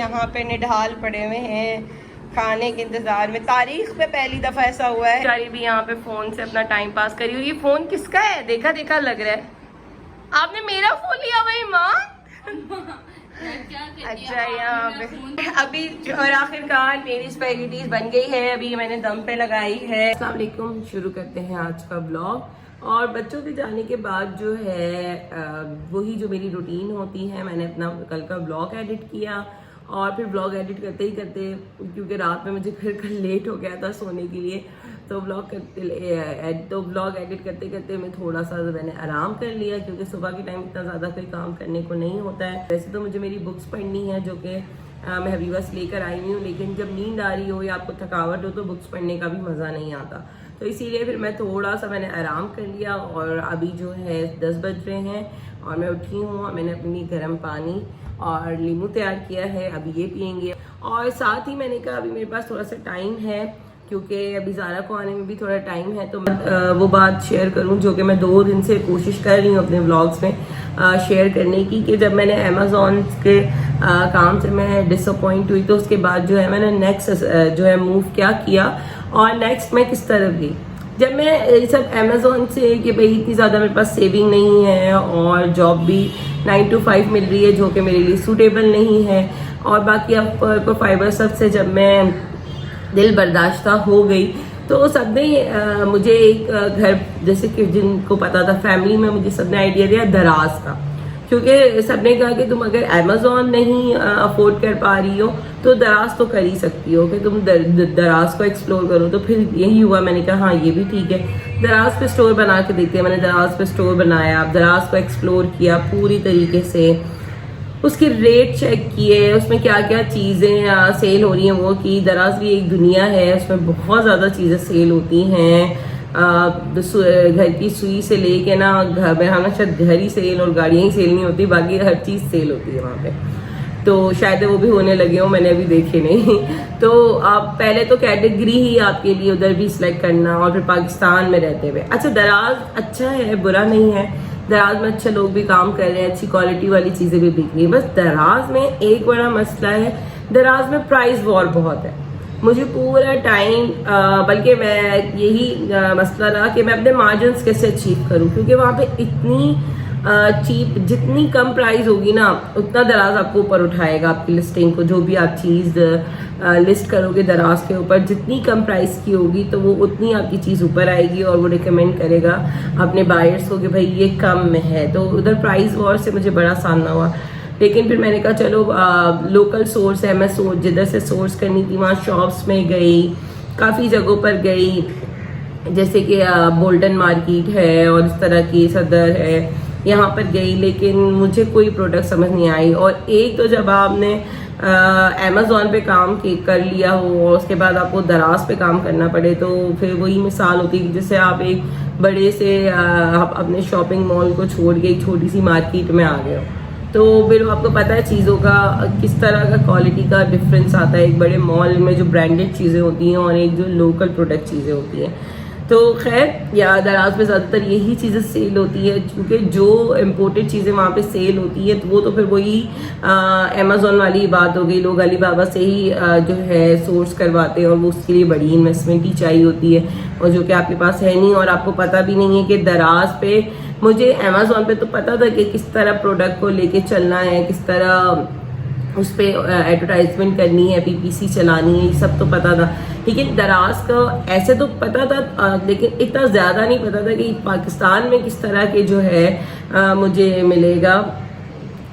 यहाँ पे निढाल पड़े हुए हैं खाने के इंतजार में। तारीख में पहली दफा ऐसा हुआ है। बेचारी भी यहाँ पे फोन से अपना टाइम पास करी हुई। ये फोन किसका है? देखा देखा लग रहा है। आपने मेरा फोन लिया भाई माँ? अच्छा यहाँ पे अभी और आखिरकार मेरी स्पेगेटीज बन गई है। अभी मैंने दम पे लगाई है। अस्सलाम वालेकुम, शुरू करते हैं आज का ब्लॉग। और बच्चों के जाने के बाद जो है वही जो मेरी रूटीन होती है, मैंने अपना कल का ब्लॉग एडिट किया और फिर ब्लॉग एडिट करते ही करते, क्योंकि रात में मुझे फिर कल लेट हो गया था सोने के लिए, तो ब्लॉग एडिट करते करते मैं थोड़ा सा मैंने आराम कर लिया, क्योंकि सुबह के टाइम इतना ज़्यादा कोई काम करने को नहीं होता है। वैसे तो मुझे मेरी बुक्स पढ़नी है जो कि मैं अभी बस लेकर आई हुई हूँ, लेकिन जब नींद आ रही हो या आपको थकावट हो तो बुक्स पढ़ने का भी मज़ा नहीं आता, तो इसीलिए फिर मैं थोड़ा सा मैंने आराम कर लिया। और अभी जो है 10 बज रहे हैं और मैं उठी हूँ और मैंने अपनी गर्म पानी और नींबू तैयार किया है, अभी ये पियेंगे। और साथ ही मैंने कहा अभी मेरे पास थोड़ा सा टाइम है, क्योंकि अभी ज़ारा को आने में भी थोड़ा टाइम है, तो मैं वो बात शेयर करूं जो कि मैं 2 दिन से कोशिश कर रही हूँ अपने व्लॉग्स में शेयर करने की, कि जब मैंने अमेज़ॉन के काम से मैं डिसअपॉइंट हुई, तो उसके बाद जो है मैंने नेक्स्ट जो है मूव क्या किया और नेक्स्ट मैं किस तरफ गई। जब मैं ये सब अमेज़ॉन से कि भाई इतनी ज़्यादा मेरे पास सेविंग नहीं है और जॉब भी 9 to 5 मिल रही है जो कि मेरे लिए सूटेबल नहीं है, और बाकी अब फाइबर सब से जब मैं दिल बर्दाश्ता हो गई, तो सबने मुझे एक घर, जैसे कि जिनको पता था फैमिली में, मुझे सबने आइडिया दिया दराज का, क्योंकि सबने कहा कि तुम अगर अमेज़ॉन नहीं अफोर्ड कर पा रही हो तो दराज तो कर ही सकती हो, कि तुम दराज को एक्सप्लोर करो। तो फिर यही हुआ, मैंने कहा हाँ ये भी ठीक है, दराज पे स्टोर बना के देखते हैं। मैंने दराज पे स्टोर बनाया, दराज को एक्सप्लोर किया पूरी तरीके से, उसके रेट चेक किए, उसमें क्या क्या चीज़ें सेल हो रही हैं वो की। दराज भी एक दुनिया है, उसमें बहुत ज़्यादा चीज़ें सेल होती हैं, घर की सुई से लेके ना, घर में हम शायद घर ही सेल और गाड़ियाँ ही सेल नहीं होती, बाकी हर चीज़ सेल होती है वहाँ पे। तो शायद वो भी होने लगे हो, मैंने अभी देखे नहीं। तो आप पहले तो कैटेगरी ही आपके लिए उधर भी सिलेक्ट करना, और फिर पाकिस्तान में रहते हुए। अच्छा दराज अच्छा है, बुरा नहीं है, दराज में अच्छे लोग भी काम कर रहे हैं, अच्छी क्वालिटी वाली चीज़ें भी बिक रही है। बस दराज में एक बड़ा मसला है, दराज में प्राइस वॉर बहुत है। मुझे पूरा टाइम बल्कि मैं यही मसला रहा कि मैं अपने मार्जिन्स कैसे अचीव करूं, क्योंकि वहाँ पे इतनी चीप, जितनी कम प्राइस होगी ना उतना दराज आपको ऊपर उठाएगा आपकी लिस्टिंग को। जो भी आप चीज़ लिस्ट करोगे दराज के ऊपर, जितनी कम प्राइस की होगी तो वो उतनी आपकी चीज़ ऊपर आएगी, और वो रिकमेंड करेगा अपने बायर्स को कि भाई ये कम में है। तो उधर प्राइस वॉर से मुझे बड़ा सामना हुआ, लेकिन फिर मैंने कहा चलो लोकल सोर्स है, मैं जिधर से सोर्स करनी थी वहाँ शॉप्स में गई, काफ़ी जगहों पर गई, जैसे कि बोल्टन मार्केट है और इस तरह की सदर है, यहाँ पर गई, लेकिन मुझे कोई प्रोडक्ट समझ नहीं आई। और एक तो जब आपने अमेज़ॉन पे काम कर लिया हो और उसके बाद आपको दराज पे काम करना पड़े, तो फिर वही मिसाल होती है जैसे आप एक बड़े से आप अपने शॉपिंग मॉल को छोड़ के एक छोटी सी मार्केट में आ गए हो, तो फिर आपको पता है चीज़ों का किस तरह का क्वालिटी का डिफरेंस आता है एक बड़े मॉल में जो ब्रांडेड चीज़ें होती हैं और एक जो लोकल प्रोडक्ट चीज़ें होती हैं। तो खैर या दराज में ज़्यादातर यही चीज़ें सेल होती है, क्योंकि जो इम्पोर्टेड चीज़ें वहाँ पे सेल होती है, तो वो तो फिर वही अमेज़ॉन वाली बात हो गई। लोग अलीबाबा से ही जो है सोर्स करवाते हैं, और वो उसके लिए बड़ी इन्वेस्टमेंट ही चाहिए होती है, और जो कि आपके पास है नहीं, और आपको पता भी नहीं है कि दराज पे, मुझे अमेज़ॉन पे तो पता था कि किस तरह प्रोडक्ट को लेके चलना है, किस तरह उस पर एडवर्टाइजमेंट करनी है, पीपीसी चलानी है, ये सब तो पता था। लेकिन दराज का ऐसे तो पता था, लेकिन इतना ज़्यादा नहीं पता था कि पाकिस्तान में किस तरह के जो है मुझे मिलेगा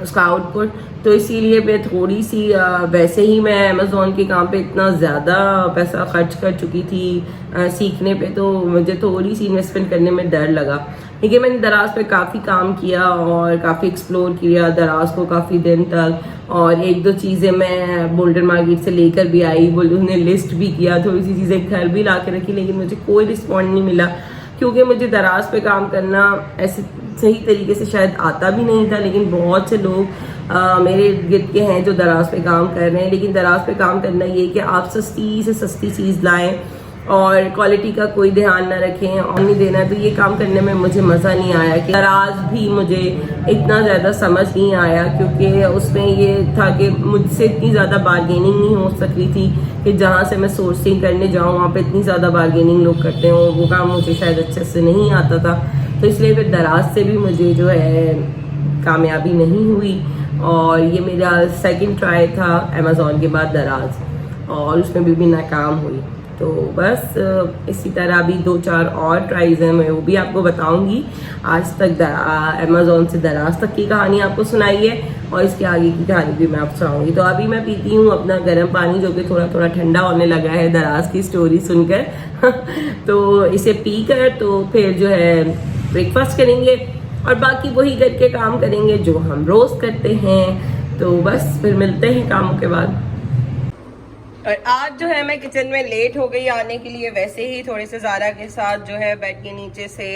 उसका आउटपुट। तो इसीलिए मैं थोड़ी सी वैसे ही मैं अमेज़ॉन के काम पे इतना ज़्यादा पैसा खर्च कर चुकी थी सीखने पे, तो मुझे थोड़ी सी इन्वेस्टमेंट करने में डर लगा। लेकिन मैंने दराज पे काफ़ी काम किया और काफ़ी एक्सप्लोर किया दराज को काफ़ी दिन तक, और 1-2 चीज़ें मैं बोल्टन मार्केट से लेकर भी आई, उन्हें लिस्ट भी किया, थोड़ी सी चीज़ें घर भी ला के रखी, लेकिन मुझे कोई रिस्पॉन्ड नहीं मिला, क्योंकि मुझे दराज पे काम करना ऐसे सही तरीके से शायद आता भी नहीं था। लेकिन बहुत से लोग मेरे इर्द गिर्द के हैं जो दराज पे काम कर रहे हैं, लेकिन दराज पे काम करना ये कि आप सस्ती से सस्ती चीज़ लाएं और क्वालिटी का कोई ध्यान ना रखें और नहीं देना, तो ये काम करने में मुझे मज़ा नहीं आया। कि दराज भी मुझे इतना ज़्यादा समझ नहीं आया, क्योंकि उसमें ये था कि मुझसे इतनी ज़्यादा बार्गेनिंग नहीं हो सक रही थी कि जहाँ से मैं सोर्सिंग करने जाऊँ वहाँ पे इतनी ज़्यादा बार्गेनिंग लोग करते हो, वो काम मुझे शायद अच्छे से नहीं आता था। तो इसलिए फिर दराज से भी मुझे जो है कामयाबी नहीं हुई, और ये मेरा सेकंड ट्राई था अमेज़ॉन के बाद दराज, और उसमें भी नाकाम हुई। तो बस इसी तरह भी 2-4 और ट्राइज हैं, मैं वो भी आपको बताऊंगी। आज तक अमेज़ॉन से दराज तक की कहानी आपको सुनाई है, और इसके आगे की कहानी भी मैं आपको सुनाऊंगी। तो अभी मैं पीती हूँ अपना गर्म पानी, जो कि थोड़ा थोड़ा ठंडा होने लगा है दराज की स्टोरी सुनकर तो इसे पी कर तो फिर जो है ब्रेकफास्ट करेंगे, और बाकी वही घर के काम करेंगे जो हम रोज़ करते हैं। तो बस फिर मिलते हैं कामों के बाद। और आज जो है मैं किचन में लेट हो गई आने के लिए, वैसे ही थोड़े से ज़ारा के साथ जो है बेड के नीचे से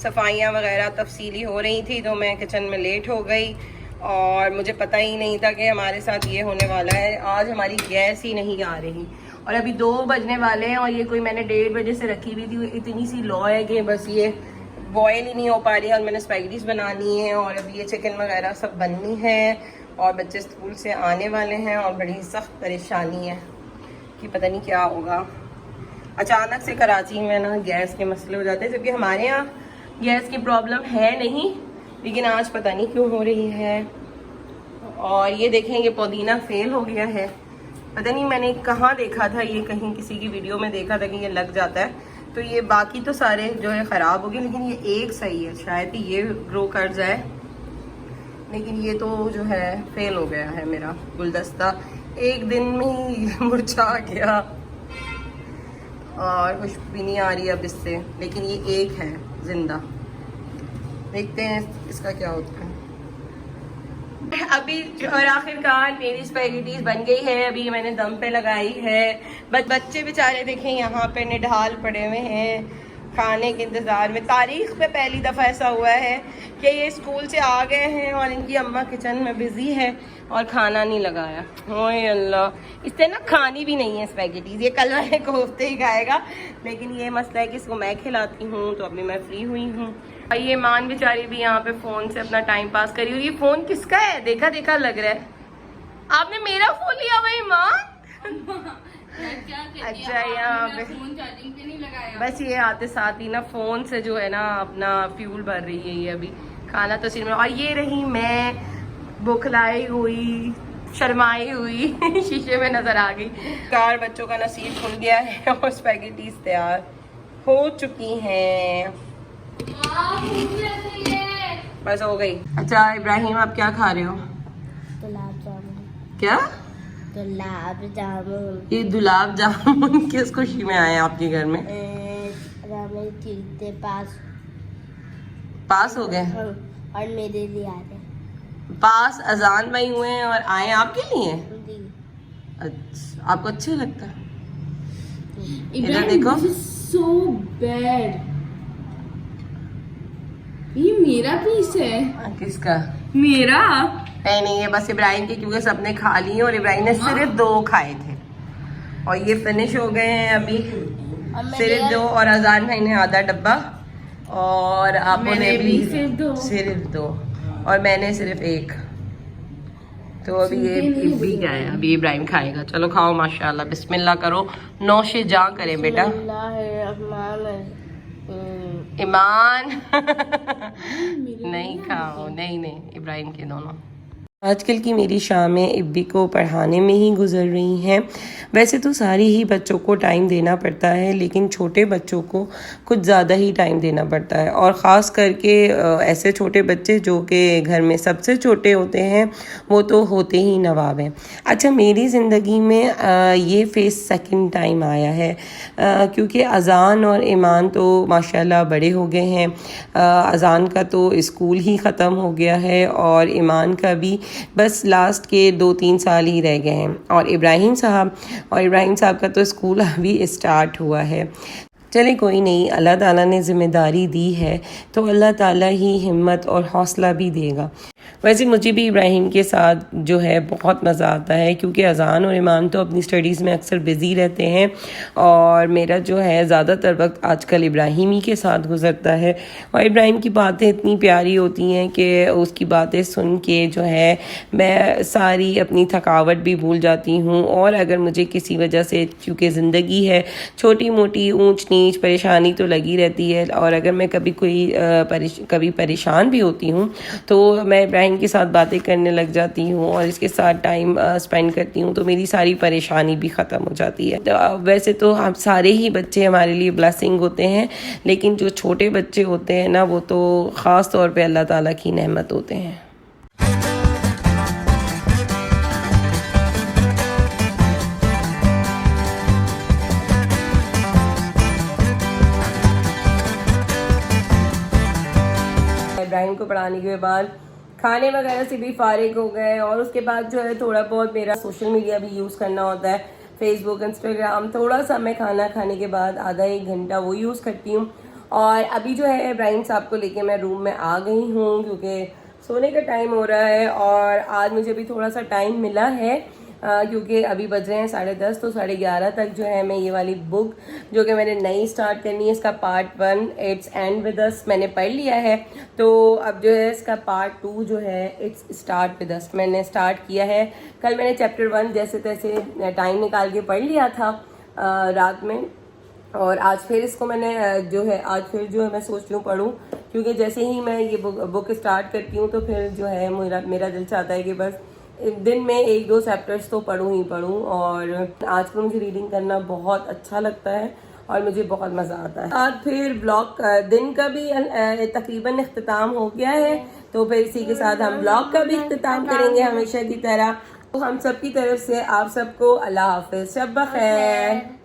सफाइयाँ वगैरह तफसीली हो रही थी, तो मैं किचन में लेट हो गई, और मुझे पता ही नहीं था कि हमारे साथ ये होने वाला है। आज हमारी गैस ही नहीं आ रही, और अभी 2 बजने वाले हैं, और ये कोई मैंने 1:30 बजे से रखी हुई थी। इतनी सी लो है कि बस ये बॉयल ही नहीं हो पा रही है, और मैंने स्पाइडीज बनानी है, और अभी ये चिकन वगैरह सब बननी है, और बच्चे स्कूल से आने वाले हैं, और बड़ी सख्त परेशानी है कि पता नहीं क्या होगा। अचानक से कराची में ना गैस के मसले हो जाते हैं, जबकि हमारे यहाँ गैस की प्रॉब्लम है नहीं, लेकिन आज पता नहीं क्यों हो रही है। और ये देखें, ये पुदीना फेल हो गया है, पता नहीं मैंने कहाँ देखा था, ये कहीं किसी की वीडियो में देखा था कि ये लग जाता है, तो ये बाकी तो सारे जो है ख़राब हो गए, लेकिन ये एक सही है, शायद ही ये ग्रो कर जाए, लेकिन ये तो जो है फेल हो गया है। मेरा गुलदस्ता एक दिन में ही मुरझा गया, और खुशबू भी नहीं आ रही अब इससे, लेकिन ये एक है जिंदा। देखते हैं इसका क्या होता है। अभी और आखिरकार मेरी स्पैगेटीज बन गई है, अभी मैंने दम पे लगाई है। बच्चे बेचारे देखें यहाँ पे निढाल पड़े हुए हैं खाने के इंतज़ार में। तारीख पे पहली दफ़ा ऐसा हुआ है कि ये स्कूल से आ गए हैं और इनकी अम्मा किचन में बिज़ी है और खाना नहीं लगाया। ओए अल्लाह, इससे ना खानी भी नहीं है स्पैगेटीज, ये कल वाले कोफ्ते ही खाएगा, लेकिन ये मसला है कि इसको मैं खिलाती हूँ, तो अभी मैं फ्री हुई हूँ। और ये ईमान बेचारी भी यहाँ पे फ़ोन से अपना टाइम पास करी हुई। ये फ़ोन किसका है? देखा देखा लग रहा है। आपने मेरा फ़ोन लिया हुआ ईमान? अच्छा, यहाँ पे फोन चार्जिंग पे नहीं लगाया। बस ये आते साथ ही ना फोन से जो है ना अपना फ्यूल भर रही है ये अभी। खाना तो सिर्फ, और ये रही मैं बुखलाई हुई, शर्माई हुई शीशे में नजर आ गई। 4 बच्चों का नसीब खुल गया है और स्पैगेटीज तैयार हो चुकी हैं। बस हो गई। अच्छा इब्राहिम, आप क्या खा रहे हो? गुलाब जामुन। क्या? गुलाब जामुन। ये गुलाब जामुन किस खुशी में आए आपके घर में? पास हो गए और मेरे लिए आ गए। पास अजान भाई हुए हैं और आए आपके लिए? अच्छा, आपको अच्छे लगता है? इधर देखो। so bad. ये मेरा पीस है। किसका? मेरा? नहीं, ये बस इब्राहिम की, क्योंकि सबने खा ली और इब्राहिम ने सिर्फ 2 खाए थे और ये फिनिश हो गए हैं अभी। सिर्फ 2 और अजान भाई ने आधा डब्बा और आपने भी सिर्फ 2 और मैंने सिर्फ 1। तो अभी ये भी क्या है, अभी इब्राहिम खाएगा। चलो खाओ, माशाल्लाह, बिस्मिल्लाह करो, नौशे जा करें बेटा। ईमान नहीं खाओ, नहीं इब्राहिम के दोनों। आजकल की मेरी शामें इब्बी को पढ़ाने में ही गुजर रही हैं। वैसे तो सारी ही बच्चों को टाइम देना पड़ता है, लेकिन छोटे बच्चों को कुछ ज़्यादा ही टाइम देना पड़ता है, और ख़ास करके ऐसे छोटे बच्चे जो कि घर में सबसे छोटे होते हैं, वो तो होते ही नवाब हैं। अच्छा, मेरी ज़िंदगी में ये फेस सेकंड टाइम आया है, क्योंकि अज़ान और ईमान तो माशाल्लाह बड़े हो गए हैं। अज़ान का तो स्कूल ही ख़त्म हो गया है और ईमान का भी बस लास्ट के 2-3 साल ही रह गए हैं, और इब्राहिम साहब का तो स्कूल अभी स्टार्ट हुआ है। चले कोई नहीं, अल्लाह ताला ने ज़िम्मेदारी दी है तो अल्लाह ताला ही हिम्मत और हौसला भी देगा। वैसे मुझे भी इब्राहिम के साथ जो है बहुत मज़ा आता है, क्योंकि अज़ान और ईमान तो अपनी स्टडीज़ में अक्सर बिज़ी रहते हैं और मेरा जो है ज़्यादातर वक्त आजकल इब्राहिम ही के साथ गुजरता है। और इब्राहिम की बातें इतनी प्यारी होती हैं कि उसकी बातें सुन के जो है मैं सारी अपनी थकावट भी भूल जाती हूँ। और अगर मुझे किसी वजह से, क्योंकि ज़िंदगी है, छोटी मोटी ऊंच नीच परेशानी तो लगी रहती है, और अगर मैं कभी कभी परेशान भी होती हूँ तो मैं इब्राहिम के साथ बातें करने लग जाती हूँ और इसके साथ टाइम स्पेंड करती हूँ, तो मेरी सारी परेशानी भी ख़त्म हो जाती है। तो वैसे तो हम सारे ही बच्चे हमारे लिए ब्लेसिंग होते हैं, लेकिन जो छोटे बच्चे होते हैं ना, वो तो ख़ास तौर पे अल्लाह ताला की नेमत होते हैं। इब्राहिम को पढ़ाने के बाद खाने वगैरह से भी फारिग हो गए, और उसके बाद जो है थोड़ा बहुत मेरा सोशल मीडिया भी यूज़ करना होता है, फेसबुक, इंस्टाग्राम। थोड़ा सा मैं खाना खाने के बाद आधा एक घंटा वो यूज़ करती हूँ। और अभी जो है इब्राहिम साहब को लेके मैं रूम में आ गई हूँ, क्योंकि सोने का टाइम हो रहा है। और आज मुझे भी थोड़ा सा टाइम मिला है, क्योंकि अभी बज रहे हैं 10:30, तो 11:30 तक जो है मैं ये वाली बुक जो कि मैंने नई स्टार्ट करनी है, इसका part 1 it's and with us मैंने पढ़ लिया है। तो अब जो है इसका पार्ट 2 जो है इट्स स्टार्ट विद अस मैंने स्टार्ट किया है। कल मैंने चैप्टर 1 जैसे तैसे टाइम निकाल के पढ़ लिया था रात में, और आज फिर इसको मैंने आज फिर जो है मैं सोच रही हूँ पढूं, क्योंकि जैसे ही मैं ये बुक स्टार्ट करती हूँ तो फिर जो है मेरा दिल चाहता है कि बस दिन में 1-2 चैप्टर्स तो पढूं ही पढूं। और आजकल मुझे रीडिंग करना बहुत अच्छा लगता है और मुझे बहुत मज़ा आता है। आज फिर ब्लॉग दिन का भी तकरीबन इख्तिताम हो गया है, तो फिर इसी के साथ हम ब्लॉग का भी इख्तिताम करेंगे हमेशा की तरह। तो हम सब की तरफ से आप सबको अल्लाह हाफिज़, शब बखैर।